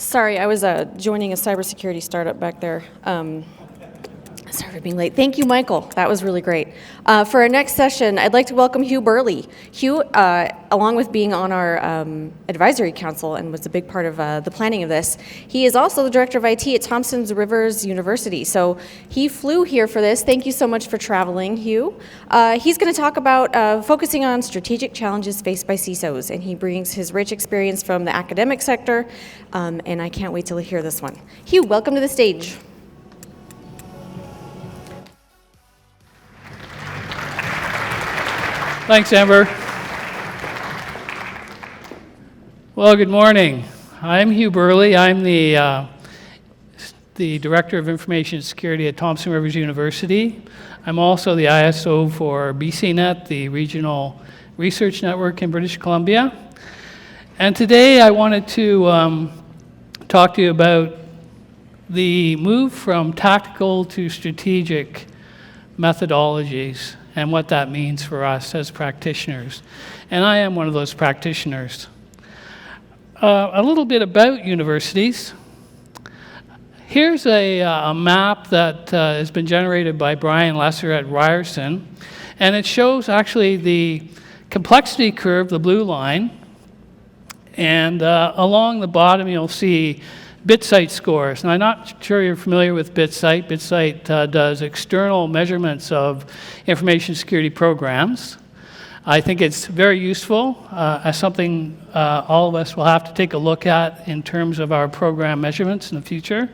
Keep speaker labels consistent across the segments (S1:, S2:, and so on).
S1: Sorry, I was joining a cybersecurity startup back there. Sorry for being late. Thank you, Michael. That was really great. For our next session, I'd like to welcome Hugh Burley. Hugh, along with being on our advisory council and was a big part of the planning of this, he is also the director of IT at Thompson Rivers University. So he flew here for this. Thank you so much for traveling, Hugh. He's going to talk about focusing on strategic challenges faced by CISOs, and he brings his rich experience from the academic sector, and I can't wait to hear this one. Hugh, welcome to the stage.
S2: Thanks, Amber. Well, good morning. I'm Hugh Burley. I'm the Director of Information Security at Thompson Rivers University. I'm also the ISO for BCNet, the Regional Research Network in British Columbia. And today I wanted to talk to you about the move from tactical to strategic methodologies and what that means for us as practitioners. And I am one of those practitioners. A little bit about universities. Here's a map that has been generated by Brian Lesser at Ryerson, and it shows actually the complexity curve, the blue line, and along the bottom you'll see BitSite scores. Now, I'm not sure you're familiar with BitSite. BitSite does external measurements of information security programs. I think it's very useful as something all of us will have to take a look at in terms of our program measurements in the future.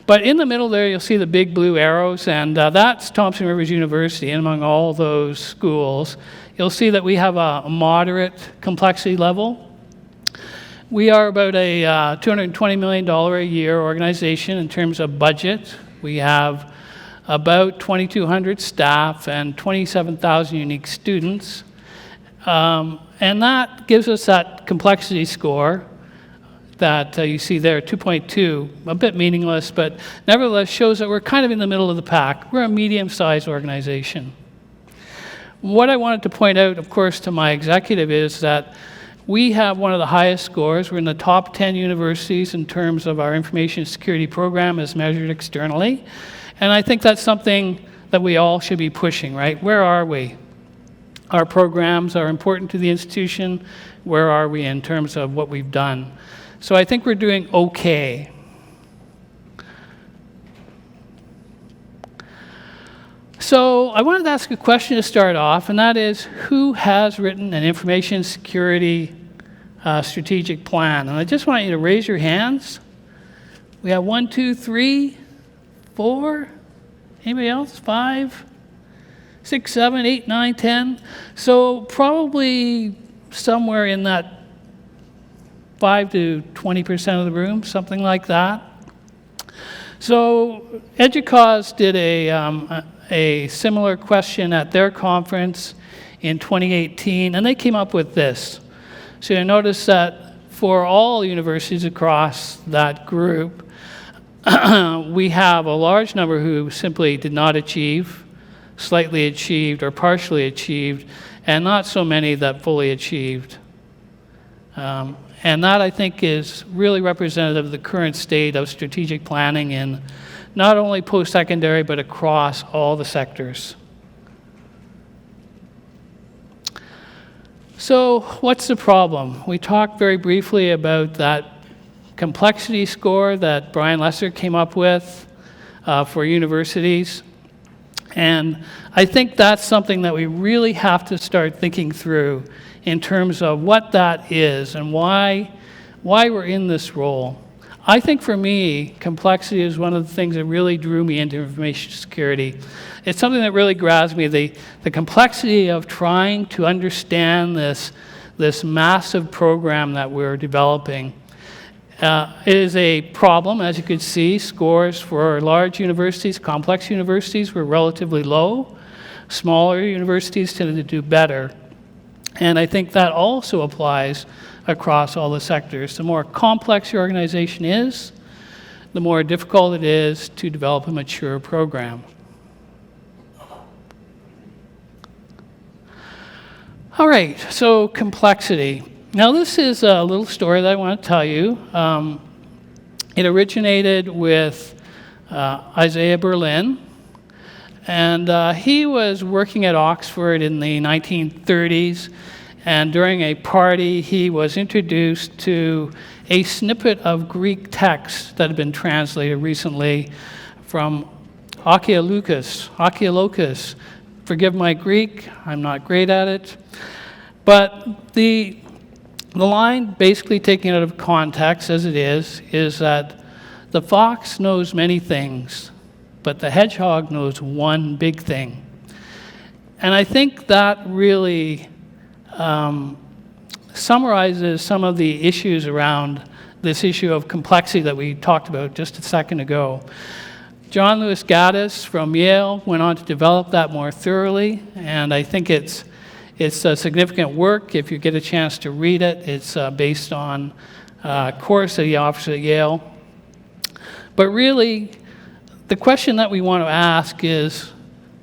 S2: But in the middle there, you'll see the big blue arrows, and that's Thompson Rivers University. And among all those schools, you'll see that we have a moderate complexity level. We are about a $220 million a year organization in terms of budget. We have about 2,200 staff and 27,000 unique students. And that gives us that complexity score that you see there, 2.2, a bit meaningless, but nevertheless shows that we're kind of in the middle of the pack. We're a medium-sized organization. What I wanted to point out, of course, to my executive is that we have one of the highest scores. We're in the top 10 universities in terms of our information security program as measured externally. And I think that's something that we all should be pushing, right? Where are we? Our programs are important to the institution. Where are we in terms of what we've done? So I think we're doing okay. So I wanted to ask a question to start off, and that is, who has written an information security strategic plan? And I just want you to raise your hands. We have 1, 2, 3, 4. Anybody else? 5, 6, 7, 8, 9, 10. So probably somewhere in that 5 to 20% of the room, something like that. So EDUCAUSE did a similar question at their conference in 2018, and they came up with this. So you notice that for all universities across that group, we have a large number who simply did not achieve, slightly achieved, or partially achieved, and not so many that fully achieved. And that, I think, is really representative of the current state of strategic planning in not only post-secondary, but across all the sectors. So what's the problem? We talked very briefly about that complexity score that Brian Lesser came up with for universities. And I think that's something that we really have to start thinking through in terms of what that is and why we're in this role. I think for me, complexity is one of the things that really drew me into information security. It's something that really grabs me, the complexity of trying to understand this massive program that we're developing. It is a problem, as you could see. Scores for large universities, complex universities, were relatively low. Smaller universities tended to do better. And I think that also applies across all the sectors. The more complex your organization is, the more difficult it is to develop a mature program. All right, so complexity. Now this is a little story that I want to tell you. It originated with Isaiah Berlin, and he was working at Oxford in the 1930s, and during a party he was introduced to a snippet of Greek text that had been translated recently from Archaeologus. Forgive my Greek, I'm not great at it. But the line, basically taken out of context as it is that the fox knows many things, but the hedgehog knows one big thing. And I think that really summarizes some of the issues around this issue of complexity that we talked about just a second ago. John Lewis Gaddis from Yale went on to develop that more thoroughly, and I think it's a significant work. If you get a chance to read it, it's based on a course that he offers at Yale. But really, the question that we want to ask is,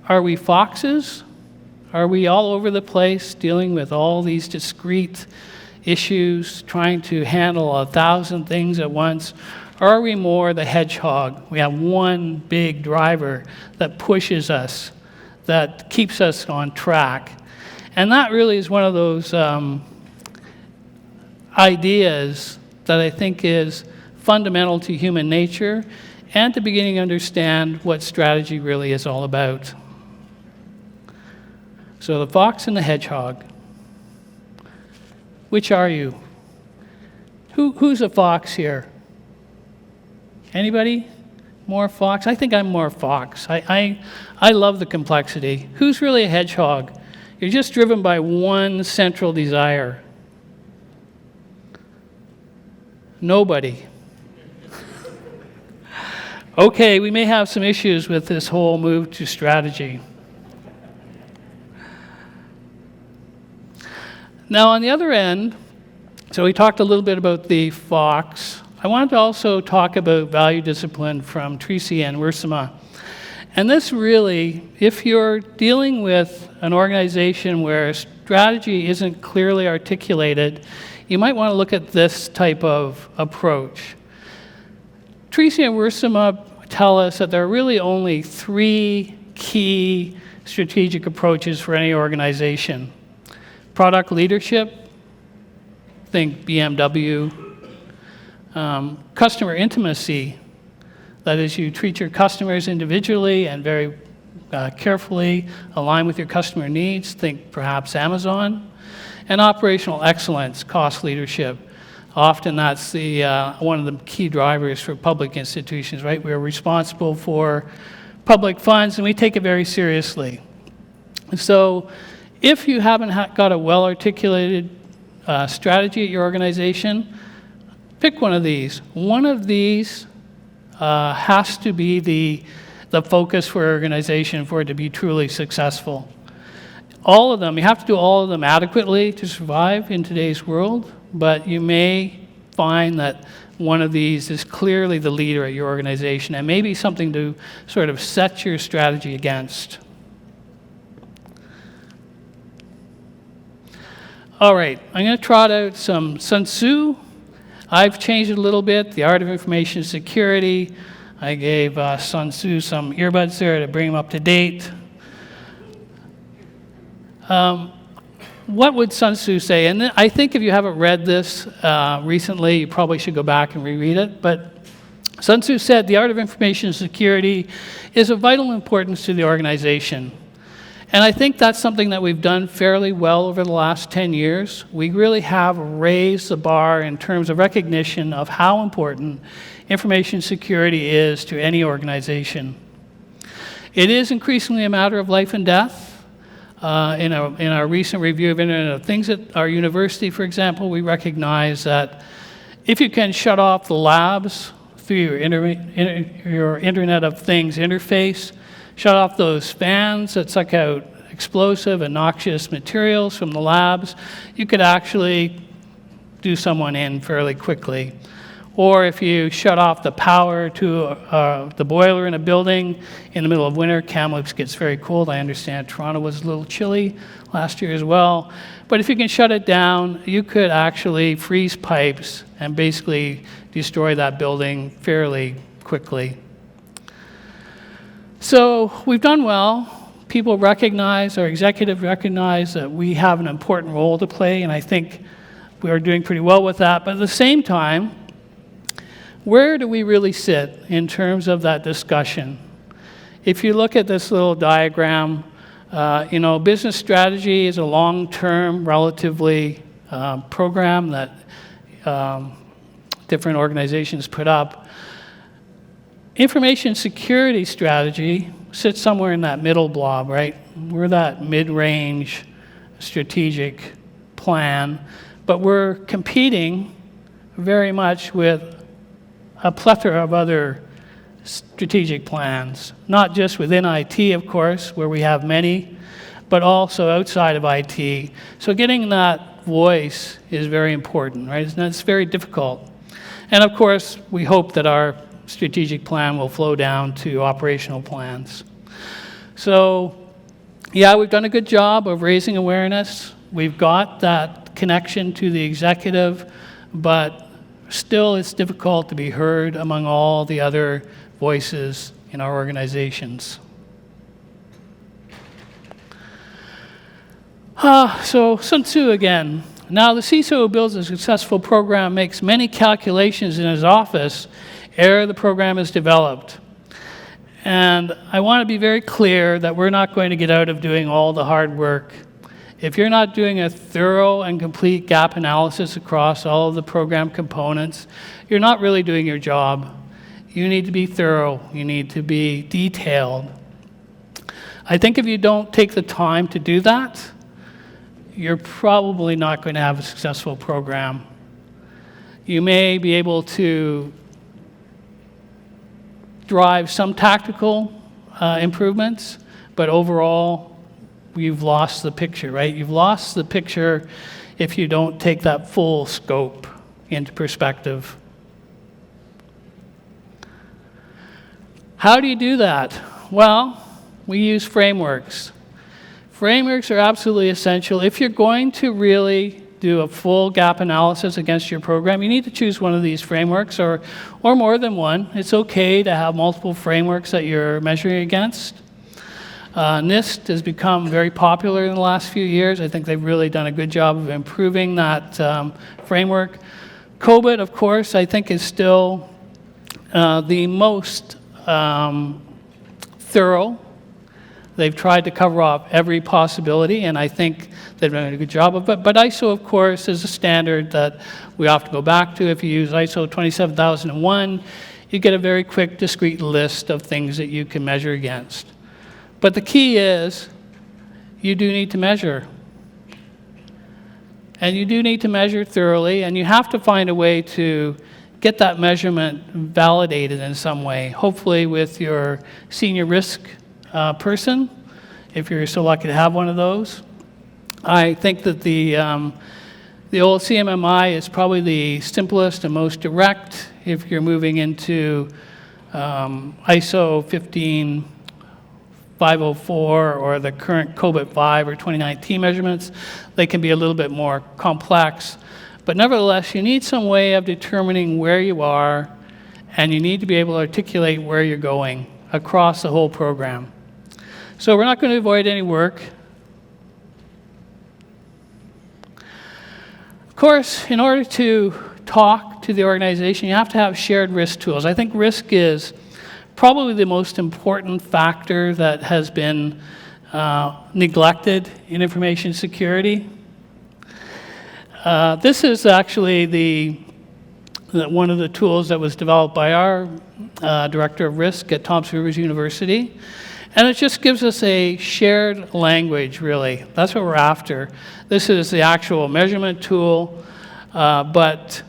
S2: are we foxes? Are we all over the place dealing with all these discrete issues, trying to handle 1,000 things at once? Or are we more the hedgehog? We have one big driver that pushes us, that keeps us on track. And that really is one of those ideas that I think is fundamental to human nature and to beginning to understand what strategy really is all about. So the fox and the hedgehog. Which are you? Who's a fox here? Anybody? More fox? I think I'm more fox. I love the complexity. Who's really a hedgehog? You're just driven by one central desire. Nobody. Okay, we may have some issues with this whole move to strategy. Now, on the other end, so we talked a little bit about the fox. I wanted to also talk about value discipline from Tracy and Ursima. And this really, if you're dealing with an organization where strategy isn't clearly articulated, you might want to look at this type of approach. Tracy and Ursima tell us that there are really only 3 key strategic approaches for any organization. Product leadership, think BMW. Customer intimacy, that is, you treat your customers individually and very carefully align with your customer needs, think perhaps Amazon. And operational excellence, cost leadership. Often that's one of the key drivers for public institutions, right? We're responsible for public funds and we take it very seriously. So if you haven't got a well-articulated strategy at your organization, pick one of these. One of these has to be the focus for your organization for it to be truly successful. All of them, you have to do all of them adequately to survive in today's world, but you may find that one of these is clearly the leader at your organization and maybe something to sort of set your strategy against. All right, I'm going to trot out some Sun Tzu. I've changed it a little bit, the art of information security. I gave Sun Tzu some earbuds there to bring him up to date. What would Sun Tzu say? And I think if you haven't read this recently, you probably should go back and reread it. But Sun Tzu said, the art of information security is of vital importance to the organization. And I think that's something that we've done fairly well over the last 10 years. We really have raised the bar in terms of recognition of how important information security is to any organization. It is increasingly a matter of life and death. In our recent review of Internet of Things at our university, for example, we recognize that if you can shut off the labs through your Internet of Things interface, shut off those fans that suck out explosive and noxious materials from the labs, you could actually do someone in fairly quickly. Or if you shut off the power to the boiler in a building in the middle of winter, Kamloops gets very cold. I understand Toronto was a little chilly last year as well. But if you can shut it down, you could actually freeze pipes and basically destroy that building fairly quickly. So we've done well. People recognize, our executive recognize that we have an important role to play, and I think we are doing pretty well with that. But at the same time, where do we really sit in terms of that discussion? If you look at this little diagram, business strategy is a long-term, relatively program that different organizations put up. Information security strategy sits somewhere in that middle blob, right? We're that mid-range strategic plan, but we're competing very much with a plethora of other strategic plans, not just within IT, of course, where we have many, but also outside of IT. So getting that voice is very important, right? And it's very difficult. And of course, we hope that our strategic plan will flow down to operational plans. So, yeah, we've done a good job of raising awareness. We've got that connection to the executive, but still it's difficult to be heard among all the other voices in our organizations. So Sun Tzu again. Now the CISO who builds a successful program makes many calculations in his office ere the program is developed. And I want to be very clear that we're not going to get out of doing all the hard work. If you're not doing a thorough and complete gap analysis across all of the program components, you're not really doing your job. You need to be thorough. You need to be detailed. I think if you don't take the time to do that, you're probably not going to have a successful program. You may be able to drive some tactical improvements, but overall, you've lost the picture, right? You've lost the picture if you don't take that full scope into perspective. How do you do that? Well, we use frameworks. Frameworks are absolutely essential. If you're going to really do a full gap analysis against your program, you need to choose one of these frameworks or more than one. It's okay to have multiple frameworks that you're measuring against. NIST has become very popular in the last few years. I think they've really done a good job of improving that framework. COBIT, of course, I think is still the most thorough. They've tried to cover off every possibility, and I think they've done a good job of it. But ISO, of course, is a standard that we have to go back to. If you use ISO 27001, you get a very quick, discrete list of things that you can measure against. But the key is, you do need to measure. And you do need to measure thoroughly, and you have to find a way to get that measurement validated in some way, hopefully with your senior risk person, if you're so lucky to have one of those. I think that the old CMMI is probably the simplest and most direct if you're moving into ISO 15504 or the current COBIT 5 or 2019 measurements. They can be a little bit more complex. But nevertheless, you need some way of determining where you are, and you need to be able to articulate where you're going across the whole program. So we're not going to avoid any work. Of course, in order to talk to the organization, you have to have shared risk tools. I think risk is probably the most important factor that has been neglected in information security. This is actually one of the tools that was developed by our Director of Risk at Thompson Rivers University. And it just gives us a shared language, really. That's what we're after. This is the actual measurement tool, but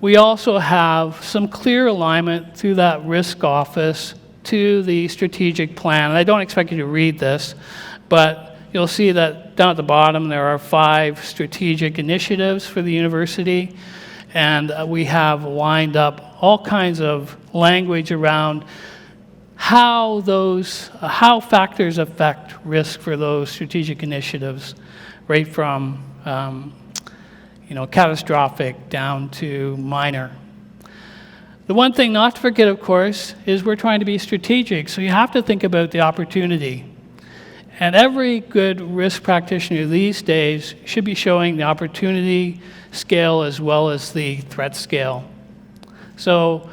S2: we also have some clear alignment through that risk office to the strategic plan. And I don't expect you to read this, but you'll see that down at the bottom there are 5 strategic initiatives for the university. And we have lined up all kinds of language around how factors affect risk for those strategic initiatives, right from catastrophic down to minor. The one thing not to forget, of course, is we're trying to be strategic, so you have to think about the opportunity. And every good risk practitioner these days should be showing the opportunity scale as well as the threat scale. So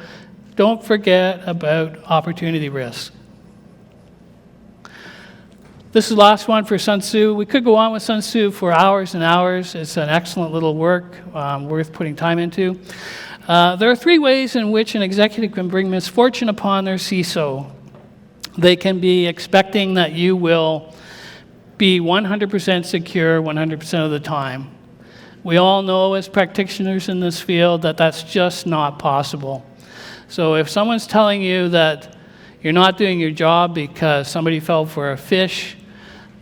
S2: don't forget about opportunity risk. This is the last one for Sun Tzu. We could go on with Sun Tzu for hours and hours. It's an excellent little work, worth putting time into. There are 3 ways in which an executive can bring misfortune upon their CISO. They can be expecting that you will be 100% secure 100% of the time. We all know as practitioners in this field that that's just not possible. So if someone's telling you that you're not doing your job because somebody fell for a fish,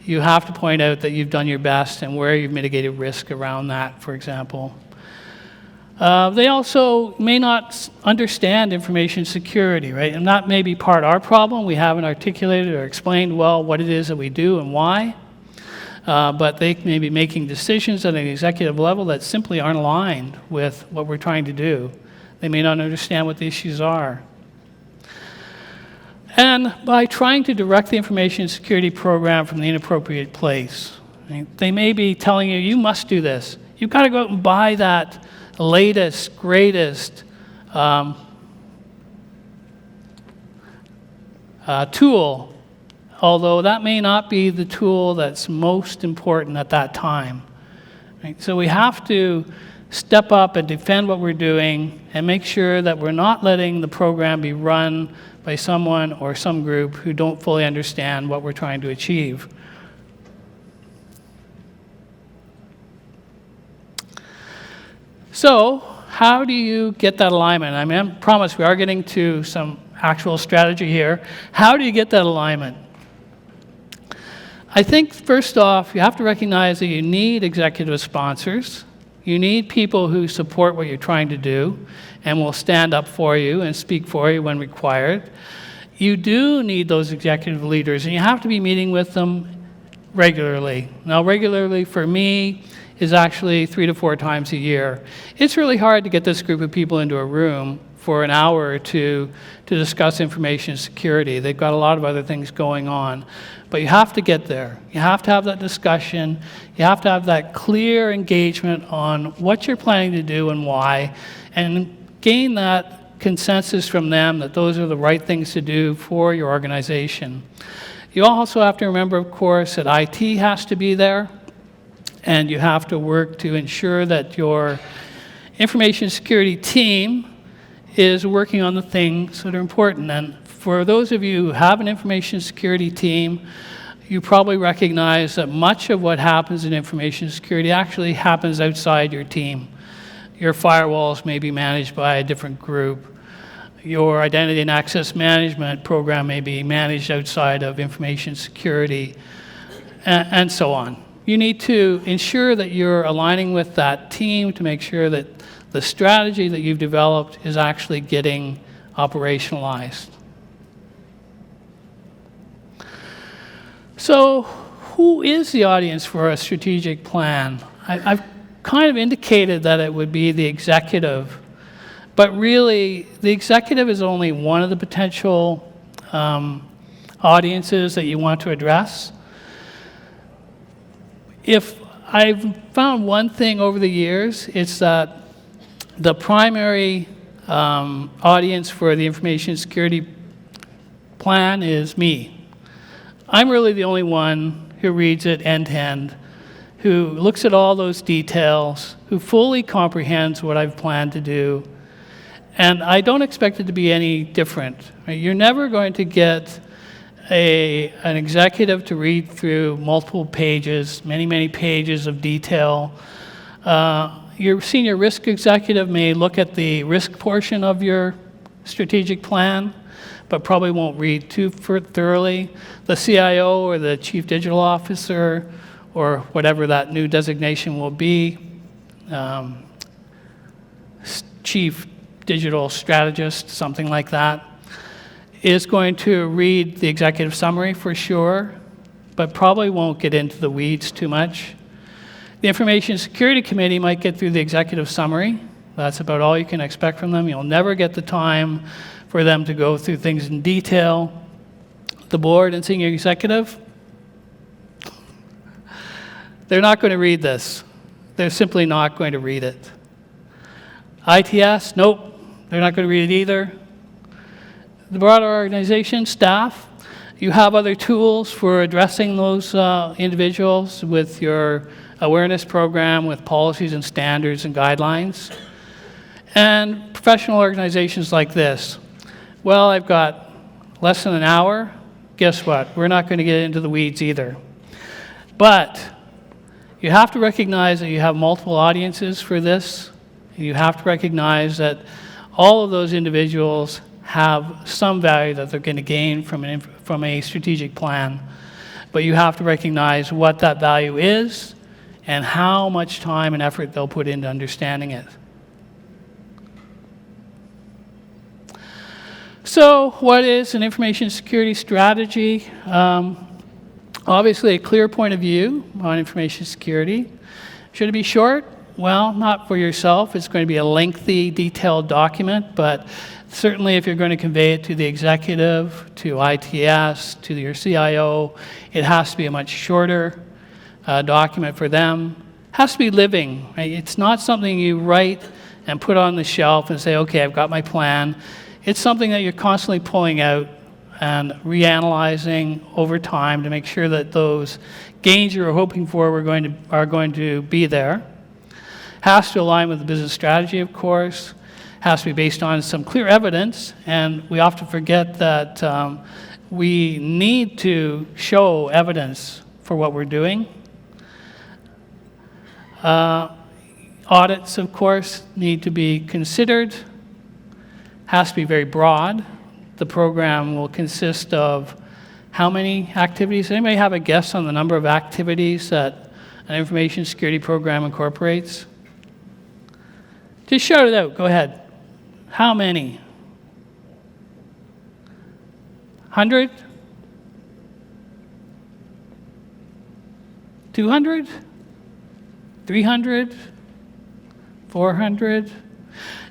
S2: you have to point out that you've done your best and where you've mitigated risk around that, for example. They also may not understand information security, right? And that may be part of our problem. We haven't articulated or explained well what it is that we do and why. But they may be making decisions at an executive level that simply aren't aligned with what we're trying to do. They may not understand what the issues are. And by trying to direct the information security program from the inappropriate place, right? They may be telling you, you must do this. You've got to go out and buy that latest, greatest tool, although that may not be the tool that's most important at that time. Right? So we have to step up and defend what we're doing and make sure that we're not letting the program be run by someone or some group who don't fully understand what we're trying to achieve. So how do you get that alignment? I promise we are getting to some actual strategy here. How do you get that alignment? I think first off, you have to recognize that you need executive sponsors. You need people who support what you're trying to do and will stand up for you and speak for you when required. You do need those executive leaders, and you have to be meeting with them regularly. Now, regularly for me is actually 3 to 4 times a year. It's really hard to get this group of people into a room for an hour or two to discuss information security. They've got a lot of other things going on. But you have to get there. You have to have that discussion. You have to have that clear engagement on what you're planning to do and why, and gain that consensus from them that those are the right things to do for your organization. You also have to remember, of course, that IT has to be there, and you have to work to ensure that your information security team is working on the things that are important. And for those of you who have an information security team, you probably recognize that much of what happens in information security actually happens outside your team. Your firewalls may be managed by a different group. Your identity and access management program may be managed outside of information security, and so on. You need to ensure that you're aligning with that team to make sure that the strategy that you've developed is actually getting operationalized. So, who is the audience for a strategic plan? I've kind of indicated that it would be the executive, but really, the executive is only one of the potential audiences that you want to address. If I've found one thing over the years, it's that the primary audience for the information security plan is me. I'm really the only one who reads it end to end, who looks at all those details, who fully comprehends what I've planned to do. And I don't expect it to be any different. Right? You're never going to get an executive to read through multiple pages, many pages of detail. Your senior risk executive may look at the risk portion of your strategic plan, but probably won't read too thoroughly. The CIO or the Chief Digital Officer, or whatever that new designation will be, chief digital strategist, something like that, is going to read the executive summary for sure, but probably won't get into the weeds too much. The Information Security Committee might get through the executive summary. That's about all you can expect from them. You'll never get the time for them to go through things in detail. The board and senior executive, they're not going to read this. They're simply not going to read it. ITS, nope, they're not going to read it either. The broader organization, staff, you have other tools for addressing those individuals with your awareness program, with policies and standards and guidelines. And professional organizations like this. Well, I've got less than an hour. Guess what? We're not going to get into the weeds either. But you have to recognize that you have multiple audiences for this. You have to recognize that all of those individuals have some value that they're going to gain from a strategic plan. But you have to recognize what that value is and how much time and effort they'll put into understanding it. So what is an information security strategy? Obviously, a clear point of view on information security. Should it be short? Well, not for yourself. It's going to be a lengthy, detailed document, but certainly if you're going to convey it to the executive, to ITS, to your CIO, it has to be a much shorter document for them. It has to be living, right? It's not something you write and put on the shelf and say, okay, I've got my plan. It's something that you're constantly pulling out and reanalyzing over time to make sure that those gains you're hoping for are going to be there. Has to align with the business strategy, of course. Has to be based on some clear evidence, and we often forget that we need to show evidence for what we're doing. Audits, of course, need to be considered. Has to be very broad. The program will consist of how many activities? Anybody have a guess on the number of activities that an information security program incorporates? Just shout it out. Go ahead. How many? 100? 200? 300? 400?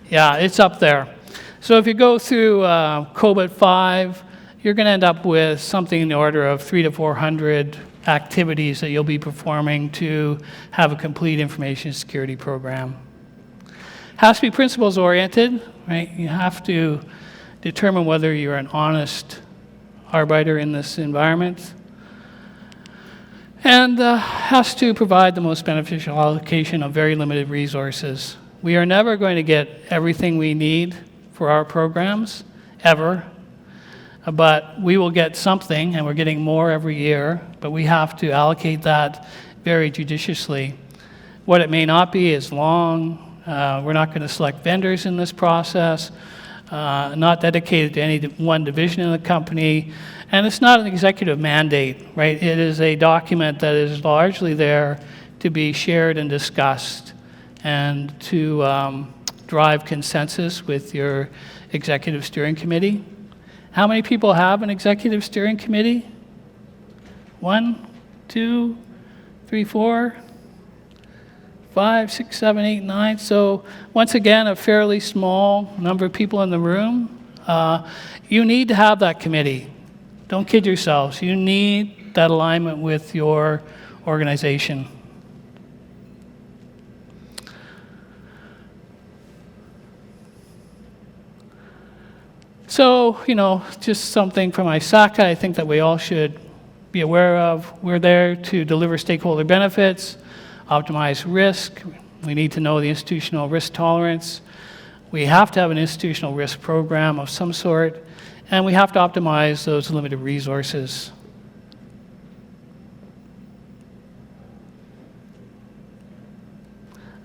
S2: Yeah, it's up there. So if you go through COBIT 5, you're going to end up with something in the order of 300 to 400 activities that you'll be performing to have a complete information security program. Has to be principles oriented, right? You have to determine whether you're an honest arbiter in this environment. And has to provide the most beneficial allocation of very limited resources. We are never going to get everything we need for our programs, ever. But we will get something, and we're getting more every year, but we have to allocate that very judiciously. What it may not be is long. We're not going to select vendors in this process, not dedicated to any one division in the company, and it's not an executive mandate, right? It is a document that is largely there to be shared and discussed and to drive consensus with your executive steering committee. How many people have an executive steering committee? 1, 2, 3, 4, 5, 6, 7, 8, 9. So once again, a fairly small number of people in the room. You need to have that committee. Don't kid yourselves. You need that alignment with your organization. So, just something from ISACA I think that we all should be aware of. We're there to deliver stakeholder benefits, optimize risk. We need to know the institutional risk tolerance. We have to have an institutional risk program of some sort, and we have to optimize those limited resources.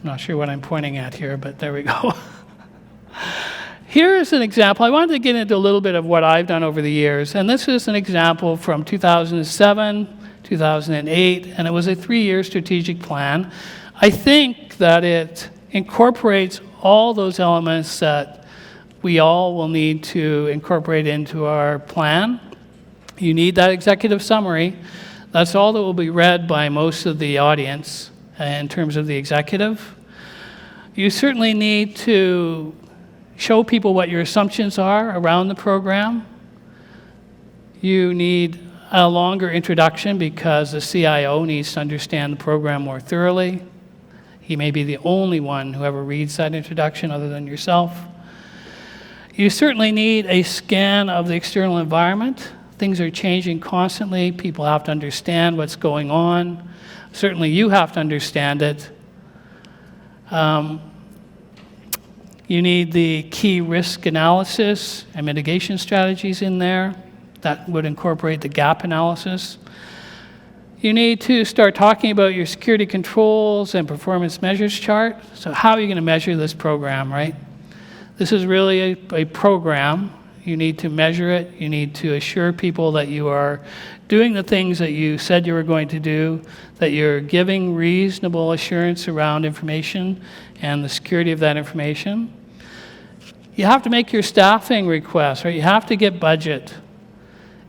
S2: I'm not sure what I'm pointing at here, but there we go. Here's an example. I wanted to get into a little bit of what I've done over the years, and this is an example from 2007, 2008, and it was a 3-year strategic plan. I think that it incorporates all those elements that we all will need to incorporate into our plan. You need that executive summary. That's all that will be read by most of the audience in terms of the executive. You certainly need to show people what your assumptions are around the program. You need a longer introduction because the CIO needs to understand the program more thoroughly. He may be the only one who ever reads that introduction other than yourself. You certainly need a scan of the external environment. Things are changing constantly. People have to understand what's going on. Certainly you have to understand it. You need the key risk analysis and mitigation strategies in there. That would incorporate the gap analysis. You need to start talking about your security controls and performance measures chart. So how are you going to measure this program, right? This is really a program. You need to measure it. You need to assure people that you are doing the things that you said you were going to do, that you're giving reasonable assurance around information and the security of that information. You have to make your staffing requests, right? You have to get budget.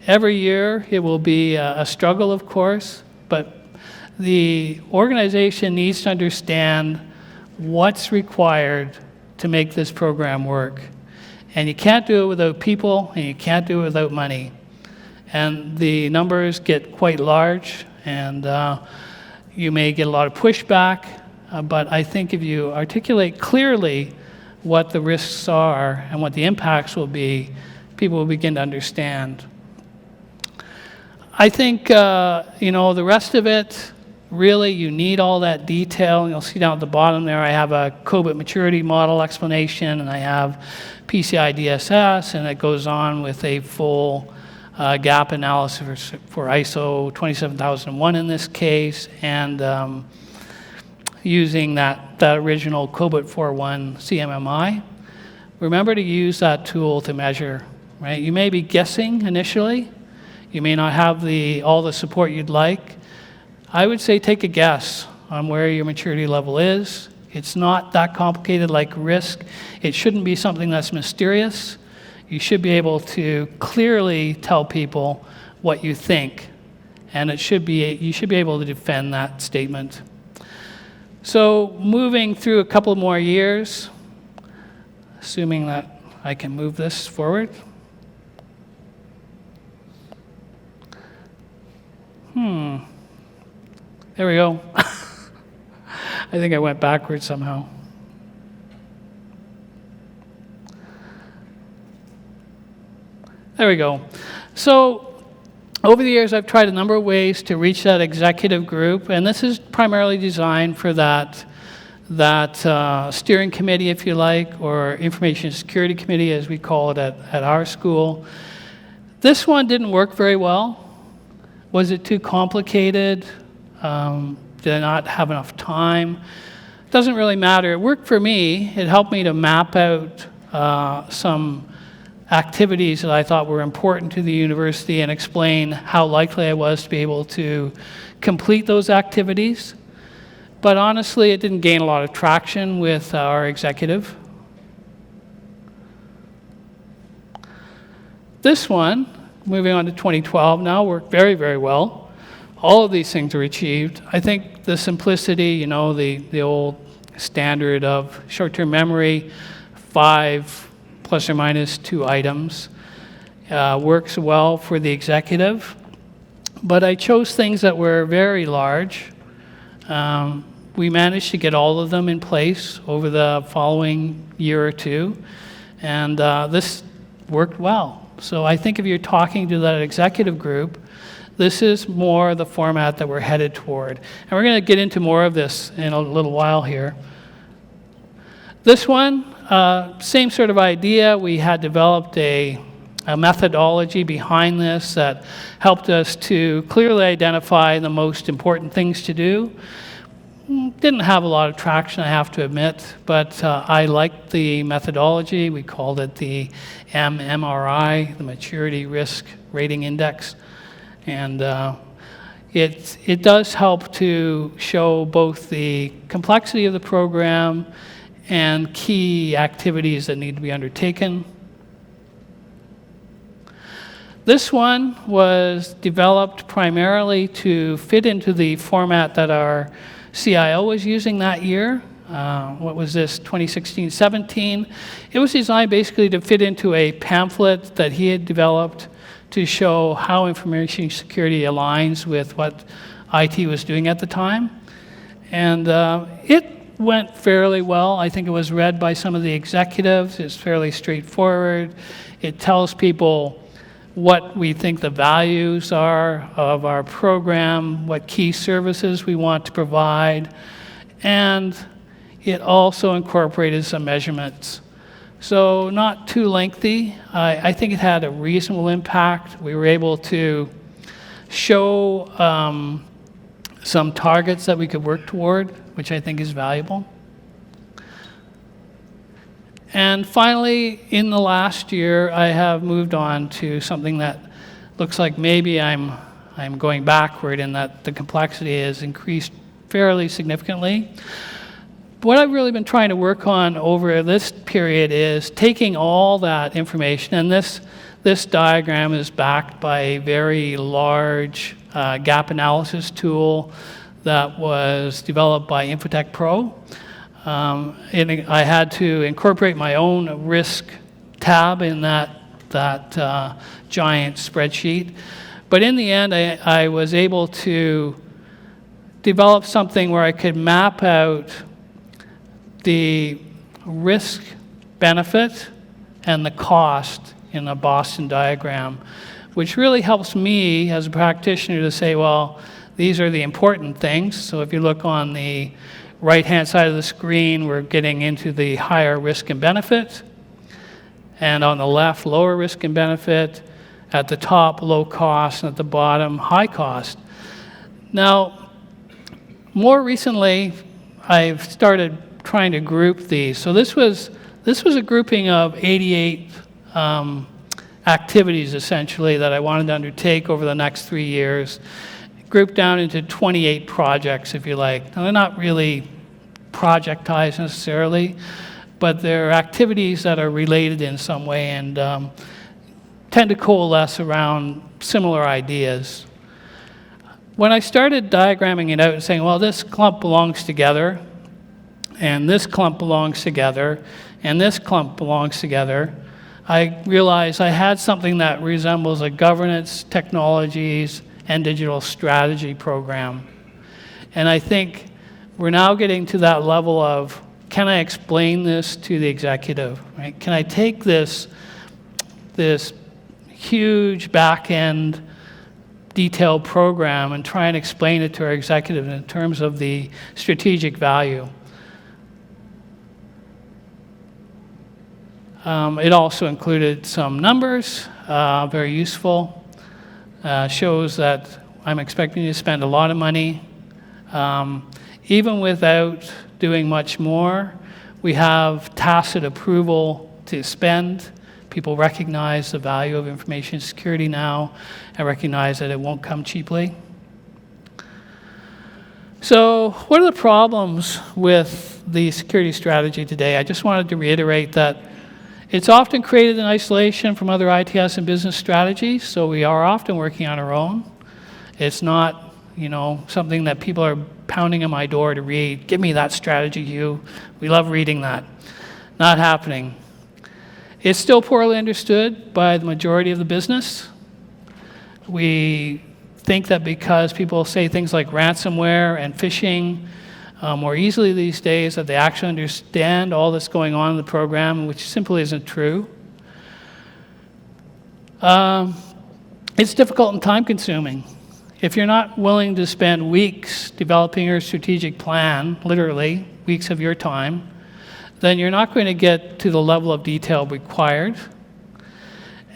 S2: Every year, it will be a struggle, of course, but the organization needs to understand what's required to make this program work. And you can't do it without people, and you can't do it without money. And the numbers get quite large, and you may get a lot of pushback, but I think if you articulate clearly what the risks are and what the impacts will be, people will begin to understand. I think, the rest of it, really, you need all that detail. You'll see down at the bottom there, I have a COBIT maturity model explanation, and I have PCI DSS, and it goes on with a full gap analysis for ISO 27001 in this case, and using that original COBIT 4.1 CMMI. Remember to use that tool to measure, right? You may be guessing initially. You may not have all the support you'd like. I would say take a guess on where your maturity level is. It's not that complicated like risk. It shouldn't be something that's mysterious. You should be able to clearly tell people what you think, and you should be able to defend that statement. So moving through a couple more years, assuming that I can move this forward. There we go. I think I went backwards somehow. There we go. So over the years, I've tried a number of ways to reach that executive group, and this is primarily designed for that steering committee, if you like, or information security committee, as we call it at our school. This one didn't work very well. Was it too complicated? Did I not have enough time? Doesn't really matter. It worked for me. It helped me to map out some activities that I thought were important to the university and explain how likely I was to be able to complete those activities. But honestly, it didn't gain a lot of traction with our executive. This one, moving on to 2012 now, worked very, very well. All of these things were achieved. I think the simplicity, the old standard of short-term memory, 5 plus or minus 2 items, works well for the executive. But I chose things that were very large. We managed to get all of them in place over the following year or two, and this worked well. So I think if you're talking to that executive group, this is more the format that we're headed toward. And we're going to get into more of this in a little while here. This one, same sort of idea. We had developed a methodology behind this that helped us to clearly identify the most important things to do. Didn't have a lot of traction, I have to admit, but I liked the methodology. We called it the MMRI, the Maturity Risk Rating Index. And it does help to show both the complexity of the program and key activities that need to be undertaken. This one was developed primarily to fit into the format that our CIO was using that year. What was this, 2016-17? It was designed basically to fit into a pamphlet that he had developed to show how information security aligns with what IT was doing at the time. And it went fairly well. I think it was read by some of the executives. It's fairly straightforward. It tells people what we think the values are of our program, what key services we want to provide, and it also incorporated some measurements. So not too lengthy. I think it had a reasonable impact. We were able to show some targets that we could work toward, which I think is valuable. And finally, in the last year, I have moved on to something that looks like maybe I'm going backward in that the complexity has increased fairly significantly. What I've really been trying to work on over this period is taking all that information, and this diagram is backed by a very large gap analysis tool that was developed by Infotech Pro. I had to incorporate my own risk tab in that giant spreadsheet. But in the end, I was able to develop something where I could map out the risk benefit and the cost in a Boston diagram, which really helps me as a practitioner to say, well, these are the important things. So if you look on the right-hand side of the screen, we're getting into the higher risk and benefit. And on the left, lower risk and benefit. At the top, low cost, and at the bottom, high cost. Now, more recently, I've started trying to group these. So this was a grouping of 88 activities, essentially, that I wanted to undertake over the next 3 years, grouped down into 28 projects, if you like. Now, they're not really projectized necessarily, but they're activities that are related in some way and tend to coalesce around similar ideas. When I started diagramming it out and saying, well, this clump belongs together, and this clump belongs together, and this clump belongs together, I realized I had something that resembles a governance, technologies, and digital strategy program. And I think we're now getting to that level of, can I explain this to the executive? Right? Can I take this huge back-end detailed program and try and explain it to our executive in terms of the strategic value? It also included some numbers, very useful. Shows that I'm expecting to spend a lot of money. Even without doing much more, we have tacit approval to spend. People recognize the value of information security now and recognize that it won't come cheaply. So what are the problems with the security strategy today? I just wanted to reiterate that it's often created in isolation from other ITS and business strategies, so we are often working on our own. It's not, something that people are pounding on my door to read. Give me that strategy, Hugh. We love reading that. Not happening. It's still poorly understood by the majority of the business. We think that because people say things like ransomware and phishing more easily these days, that they actually understand all that's going on in the program, which simply isn't true. It's difficult and time-consuming. If you're not willing to spend weeks developing your strategic plan, literally weeks of your time, then you're not going to get to the level of detail required.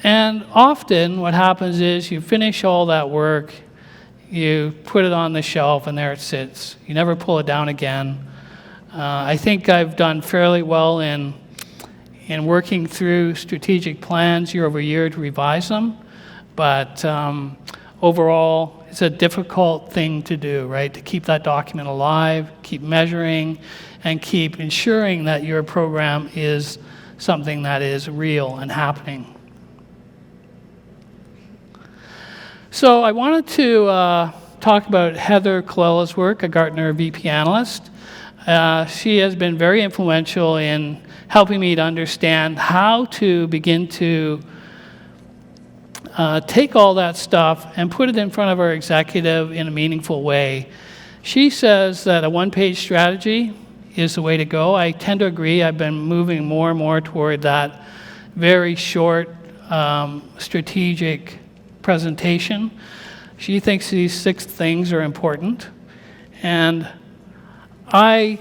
S2: And often what happens is you finish all that work, you put it on the shelf, and there it sits. You never pull it down again. I think I've done fairly well in working through strategic plans year over year to revise them, but overall, it's a difficult thing to do, right? To keep that document alive, keep measuring, and keep ensuring that your program is something that is real and happening. So I wanted to talk about Heather Colella's work, a Gartner VP analyst. She has been very influential in helping me to understand how to begin to take all that stuff and put it in front of our executive in a meaningful way. She says that a one-page strategy is the way to go. I tend to agree. I've been moving more and more toward that very short strategic presentation. She thinks these 6 things are important. And I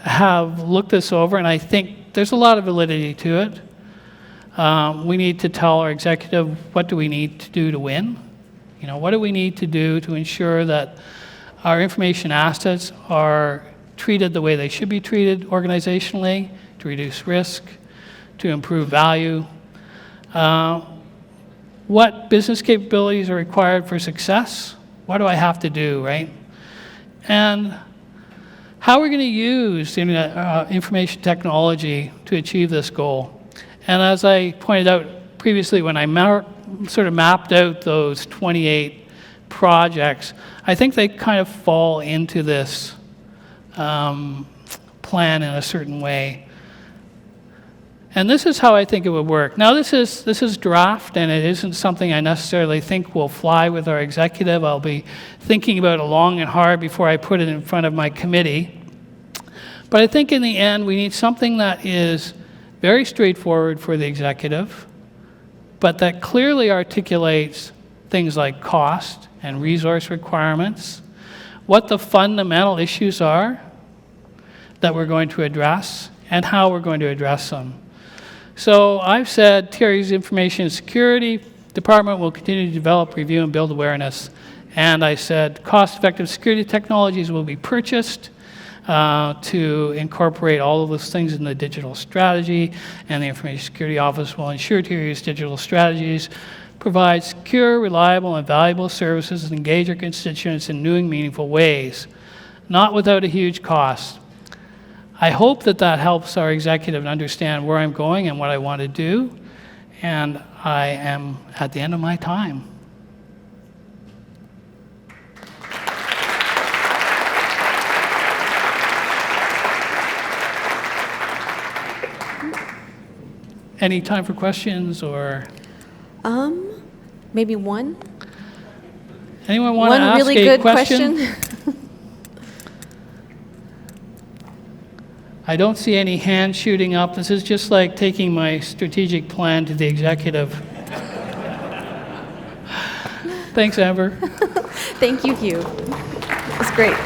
S2: have looked this over, and I think there's a lot of validity to it. We need to tell our executive, what do we need to do to win? You know, what do we need to do to ensure that our information assets are treated the way they should be treated organizationally, to reduce risk, to improve value? What business capabilities are required for success? What do I have to do, right? And how we're going to use information technology to achieve this goal. And as I pointed out previously, when I sort of mapped out those 28 projects, I think they kind of fall into this plan in a certain way. And this is how I think it would work. Now, this is draft, and it isn't something I necessarily think will fly with our executive. I'll be thinking about it long and hard before I put it in front of my committee. But I think in the end, we need something that is very straightforward for the executive, but that clearly articulates things like cost and resource requirements, what the fundamental issues are that we're going to address, and how we're going to address them. So I've said TRU's Information Security Department will continue to develop, review, and build awareness. And I said cost-effective security technologies will be purchased to incorporate all of those things in the digital strategy, and the Information Security Office will ensure TRU's digital strategies provide secure, reliable, and valuable services and engage our constituents in new and meaningful ways, not without a huge cost. I hope that that helps our executive understand where I'm going and what I want to do, and I am at the end of my time. Any time for questions, or?
S1: Maybe one?
S2: Anyone want to ask
S1: One really
S2: a
S1: good
S2: question? I don't see any hands shooting up. This is just like taking my strategic plan to the executive. Thanks, Amber.
S1: Thank you, Hugh. It was great.